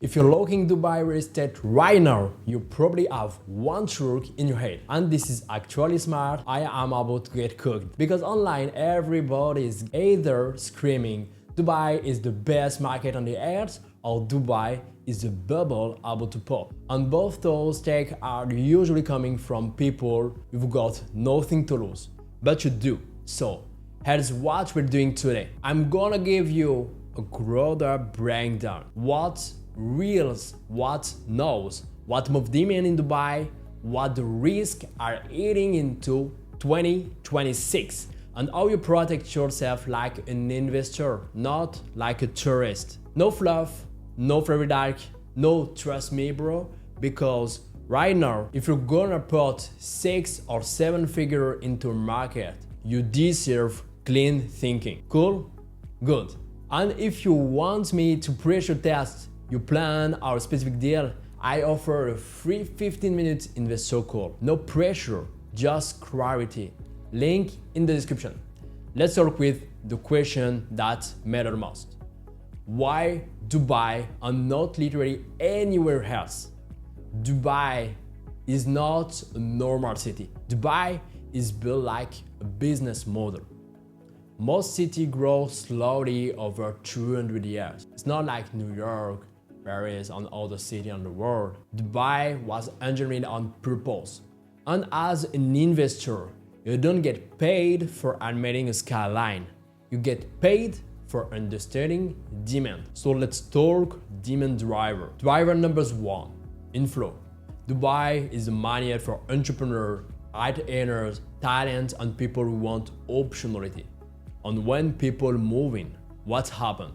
If you're looking to buy real estate right now, you probably have one truth in your head. And this is actually smart. I am about to get cooked. Because online, everybody is either screaming Dubai is the best market on the earth or Dubai is a bubble about to pop. And both those takes are usually coming from people who've got nothing to lose. But you do. So, here's what we're doing today. I'm gonna give you a broader breakdown. What reals, what knows, what move demand in Dubai, what the risks are eating into 2026, and how you protect yourself like an investor, not like a tourist. No fluff, no fairy dark, no trust me bro, because right now, if you're gonna put 6 or 7 figure into a market, you deserve clean thinking. Cool? Good. And if you want me to pressure test your plan or a specific deal, I offer a free 15-minute investor call. No pressure, just clarity. Link in the description. Let's start with the question that matters most. Why Dubai and not literally anywhere else? Dubai is not a normal city. Dubai is built like a business model. Most cities grow slowly over 200 years. It's not like New York, Paris, and other cities in the world. Dubai was engineered on purpose. And as an investor, you don't get paid for admitting a skyline. You get paid for understanding demand. So let's talk demand driver. Driver number 1, inflow. Dubai is a magnet for entrepreneurs, right earners, talent, and people who want optionality. And when people move in, what happens?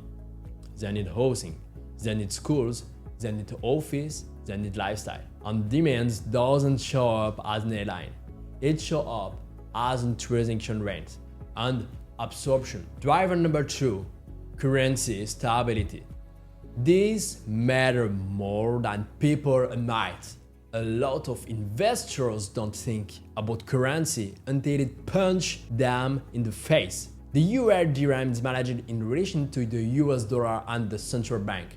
They need housing, they need schools, they need office, they need lifestyle. And demand doesn't show up as an airline. It shows up as a transaction rate and absorption. Driver number 2, currency stability. These matter more than people admit. A lot of investors don't think about currency until it punches them in the face. The UR dirham is managed in relation to the US dollar and the central bank.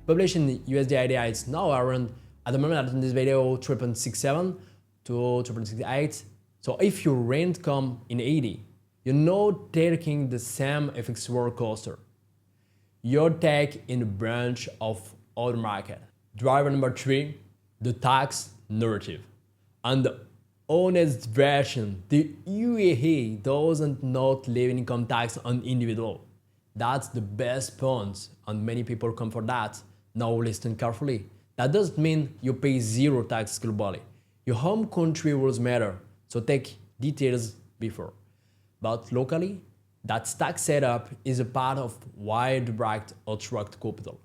Population in USD is now around, at the moment in this video, 3.67 to 3.68. So if your rent come in 80, you're not taking the same FX roller coaster. You're taking a branch of other market. Driver number 3, the tax narrative. And the honest version, the UAE doesn't not leave income tax on individual. That's the best point, and many people come for that. Now listen carefully. That doesn't mean you pay 0 tax globally. Your home country rules matter, so take details before. But locally, that tax setup is a part of why the bracket attract capital.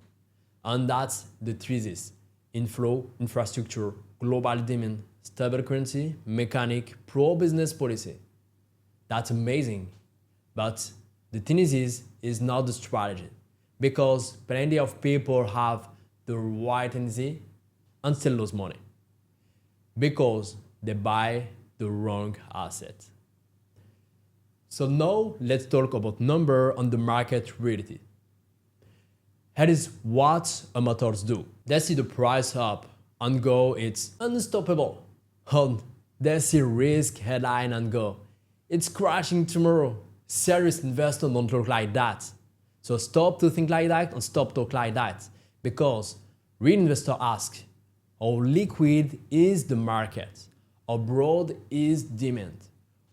And that's the thesis: inflow, infrastructure, global demand, stable currency, mechanic, pro-business policy. That's amazing. But the thesis is not the strategy, because plenty of people have the right thesis and still lose money because they buy the wrong asset. So now let's talk about number on the market reality. Here is what amateurs do. They see the price up and go, it's unstoppable. And they see risk headline and go, it's crashing tomorrow. Serious investors don't look like that. So stop to think like that and stop talk like that. Because real investors ask, how liquid is the market? How broad is demand?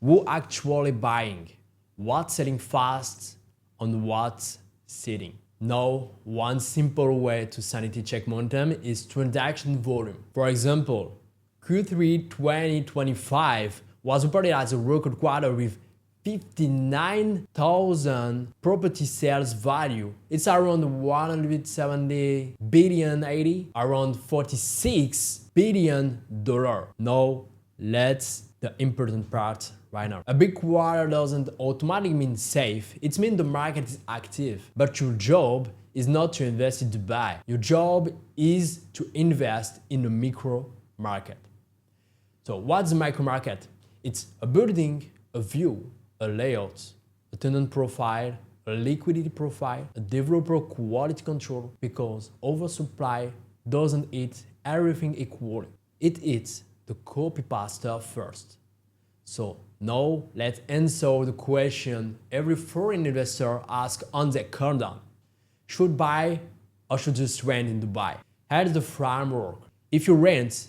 Who actually buying? What's selling fast and what's sitting? Now, one simple way to sanity check momentum is transaction volume. For example, Q3 2025 was reported as a record quarter with 59,000 property sales value. It's around 170 billion, around 46 billion dollar. Now, let's the important part right now. A big quarter doesn't automatically mean safe. It means the market is active. But your job is not to invest in Dubai. Your job is to invest in the micro market. So what's the micro market? It's a building, a view, a layout, a tenant profile, a liquidity profile, a developer quality control, because oversupply doesn't eat everything equally. It eats the copypasta first. So now let's answer the question every foreign investor asks on their countdown. Should buy or should just rent in Dubai? Here's the framework. If you rent,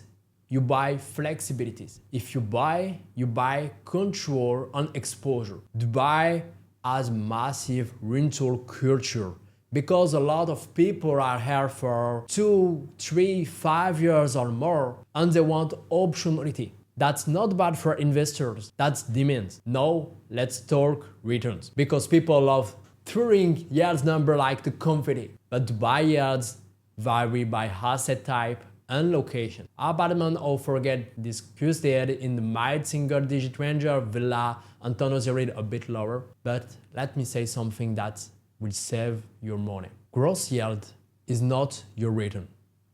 you buy flexibilities. If you buy control and exposure. Dubai has massive rental culture because a lot of people are here for 2, 3, 5 years or more and they want optionality. That's not bad for investors, that's demand. Now let's talk returns. Because people love throwing yields number like the confetti. But Dubai yields vary by asset type and location. Apartment offer get discussed in the mild single digit range of villa and townhouse rate a bit lower. But let me say something that will save your money. Gross yield is not your return.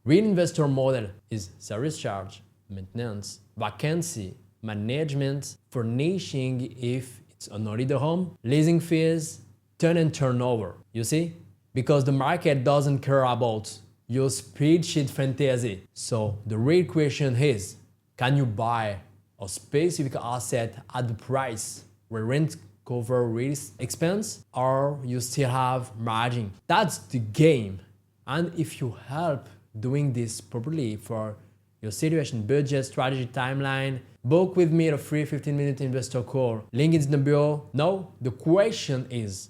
Real investor model is service charge, maintenance, vacancy, management, furnishing if it's an holiday home, leasing fees, tenant turnover. You see? Because the market doesn't care about your spreadsheet fantasy. So the real question is, can you buy a specific asset at the price where rent cover risk expense or you still have margin? That's the game. And if you help doing this properly for your situation, budget, strategy, timeline, book with me a free 15-minute investor call. Link is in the bio. Now, the question is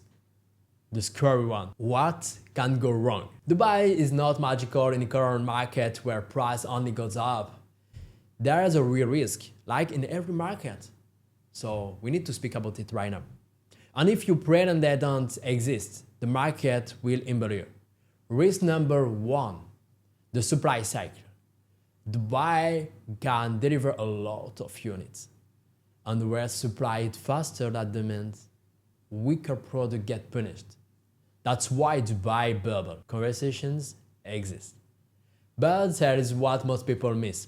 the scary one. What can go wrong? Dubai is not magical in the current market where price only goes up. There is a real risk, like in every market. So we need to speak about it right now. And if you pretend they don't exist, the market will implode. Risk number 1, the supply cycle. Dubai can deliver a lot of units. And where supply is faster than demand, weaker products get punished. That's why Dubai bubble conversations exist. But here is what most people miss.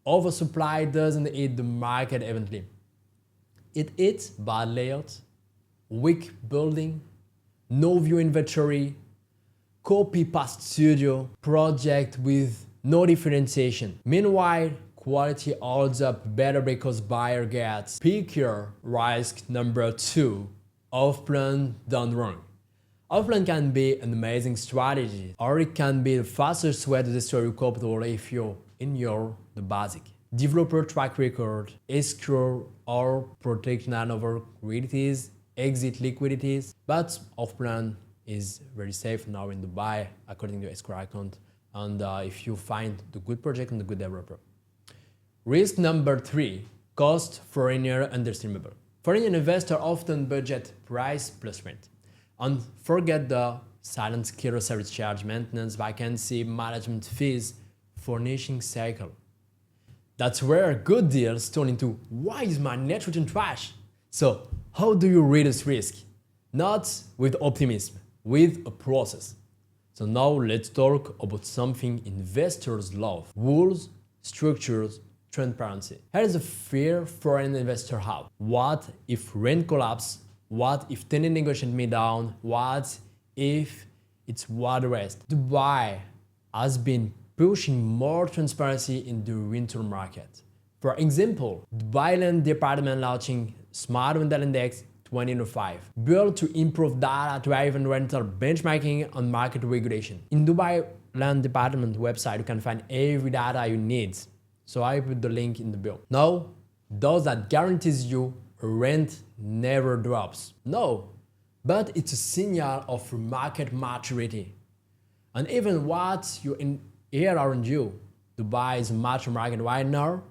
Oversupply doesn't eat the market evenly. It eats bad layout, weak building, no view inventory, copy-paste studio, project with no differentiation. Meanwhile, quality holds up better because buyer gets pickier. Risk number 2, off-plan done wrong. Off-plan can be an amazing strategy, or it can be the fastest way to destroy your capital if you ignore the basic. Developer track record, escrow or protection over liquidities, exit liquidities, but off-plan is very safe now in Dubai according to escrow account, and if you find the good project and the good developer. Risk number 3, cost foreigner underestimable. Foreign investor often budget price plus rent and forget the silent killer service charge, maintenance, vacancy, management fees, furnishing cycle. That's where good deals turn into, why is my net return trash? So how do you reduce risk? Not with optimism, with a process. So now let's talk about something investors love: rules, structures, transparency. Here is a fear foreign investor have. What if rent collapse? What if tenant negotiate me down? What if it's water rest? Dubai has been pushing more transparency in the rental market. For example, Dubai Land Department launching Smart Rental Index 2005, built to improve data-driven rental benchmarking and market regulation. In Dubai Land Department website, you can find every data you need. So I put the link in the bio. Now, does that guarantees you rent never drops? No, but it's a signal of market maturity. And even what you hear around you, Dubai is a mature market right now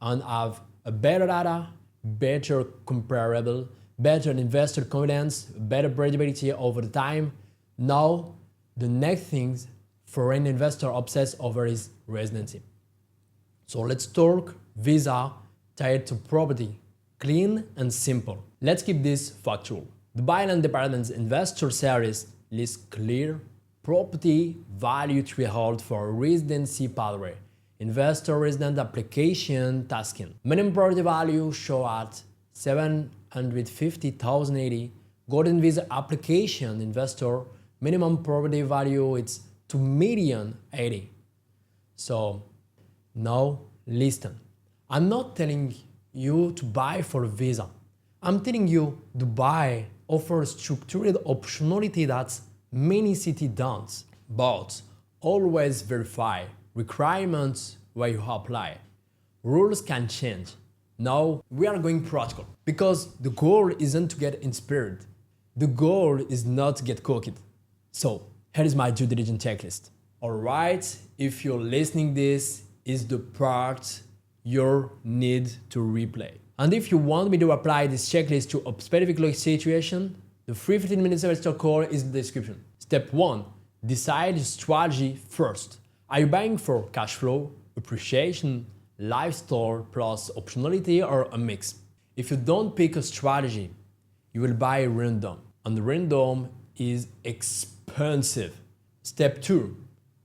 and have a better data, better comparable, better investor confidence, better predictability over the time. Now, the next thing foreign investor obsess over is residency. So let's talk visa tied to property, clean and simple. Let's keep this factual. Dubai Land Department's investor service lists clear property value threshold for residency pathway, investor resident application tasking. Minimum property value show at 750,000 AD, Golden Visa application investor minimum property value it's 2,080,000. So now listen, I'm not telling you to buy for a visa. I'm telling you Dubai offers structured optionality that many cities don't. But always verify requirements where you apply. Rules can change. Now we are going practical because the goal isn't to get inspired. The goal is not to get cooked. So here is my due diligence checklist. Alright, if you're listening this is the part you need to replay. And if you want me to apply this checklist to a specific situation, the free 15-minute semester call is in the description. Step 1. Decide your strategy first. Are you buying for cash flow, appreciation, lifestyle plus optionality, or a mix? If you don't pick a strategy, you will buy random. And random is expensive. Step 2.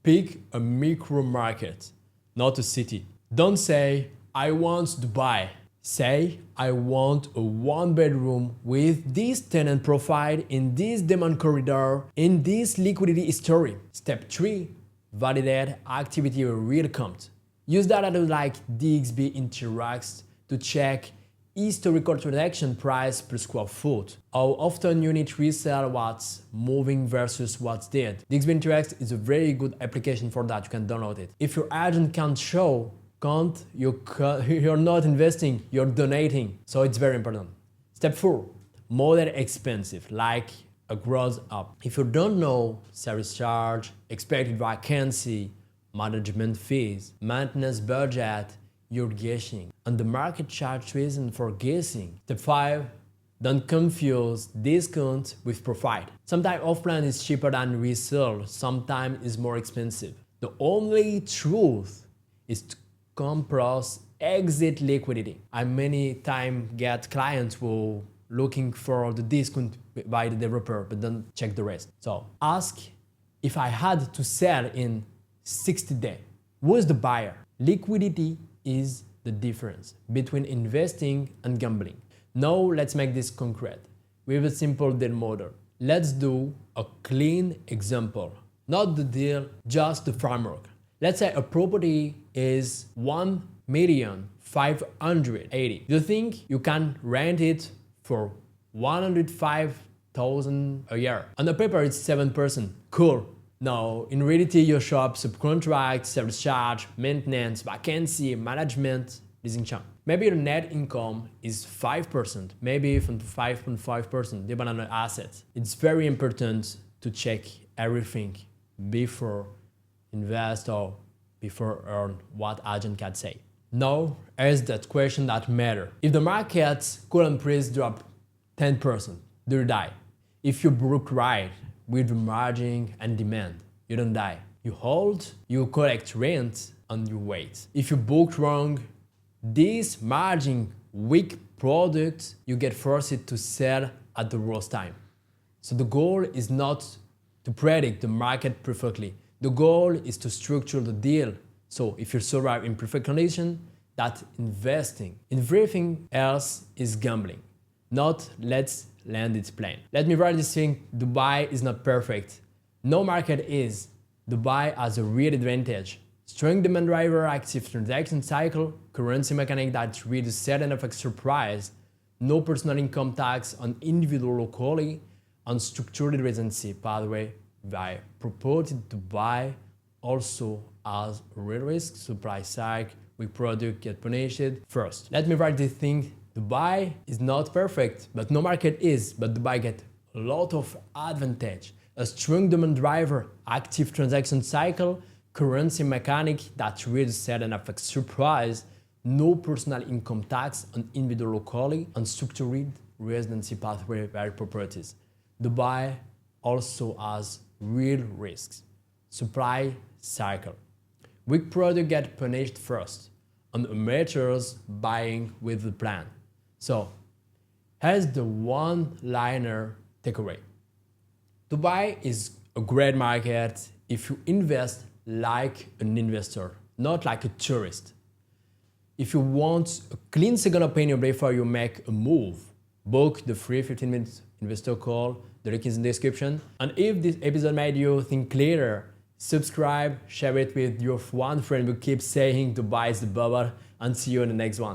Pick a micro market, not a city. Don't say, I want Dubai. Say, I want a one-bedroom with this tenant profile in this demand corridor in this liquidity history. Step 3. Validate activity real count. Use data like DXB Interacts to check historical transaction price per square foot. How often unit resell what's moving versus what's dead. DXB Interacts is a very good application for that. You can download it. If your agent can't show you're not investing, you're donating. So it's very important. Step 4. Model expensive, like a gross up. If you don't know service charge, expected vacancy, management fees, maintenance budget, you're guessing. And the market charge reason for guessing. Step 5. Don't confuse discount with profit. Sometimes offline is cheaper than resale, sometimes is more expensive. The only truth is to compress exit liquidity. I many times get clients who looking for the discount by the developer but don't check the rest. So ask, if I had to sell in 60 days, who is the buyer? Liquidity is the difference between investing and gambling. Now let's make this concrete with a simple deal model. Let's do a clean example, not the deal, just the framework. Let's say a property is 1,580,000. You think you can rent it for 105,000 a year? On the paper it's 7%. Cool. Now in reality you show up subcontract, service charge, maintenance, vacancy, management, leasing charge. Maybe your net income is 5%, maybe even 5.5% depending on the assets. It's very important to check everything before invest or before earn what agent can say. Now, here's that question that matters. If the market current price drop 10%, do you die? If you broke right with margin and demand, you don't die. You hold, you collect rent, and you wait. If you booked wrong, this margin weak product, you get forced to sell at the worst time. So the goal is not to predict the market perfectly. The goal is to structure the deal. So if you survive in perfect condition, that's investing. Everything else is gambling. Not let's land its plane. Let me write this thing, Dubai is not perfect. No market is. Dubai has a real advantage. Strong demand driver, active transaction cycle, currency mechanic that reduces certain effects surprise, no personal income tax on individual locally, and structured residency pathway by purported to buy also has real risk, supply side, weak product get punished. First, let me write this thing. Dubai is not perfect, but no market is, but Dubai get a lot of advantage. A strong demand driver, active transaction cycle, currency mechanic that reduces certain effects surprise, no personal income tax on individual locally, and structured residency pathway by properties. Dubai also has real risks. Supply cycle. Weak product get punished first, and amateurs buying with the plan. So, here's the one-liner takeaway. Dubai is a great market if you invest like an investor, not like a tourist. If you want a clean second opinion before you make a move, book the free 15-minute investor call. The link is in the description. And if this episode made you think clearer, subscribe, share it with your one friend who keeps saying to buy the bubble, and see you in the next one.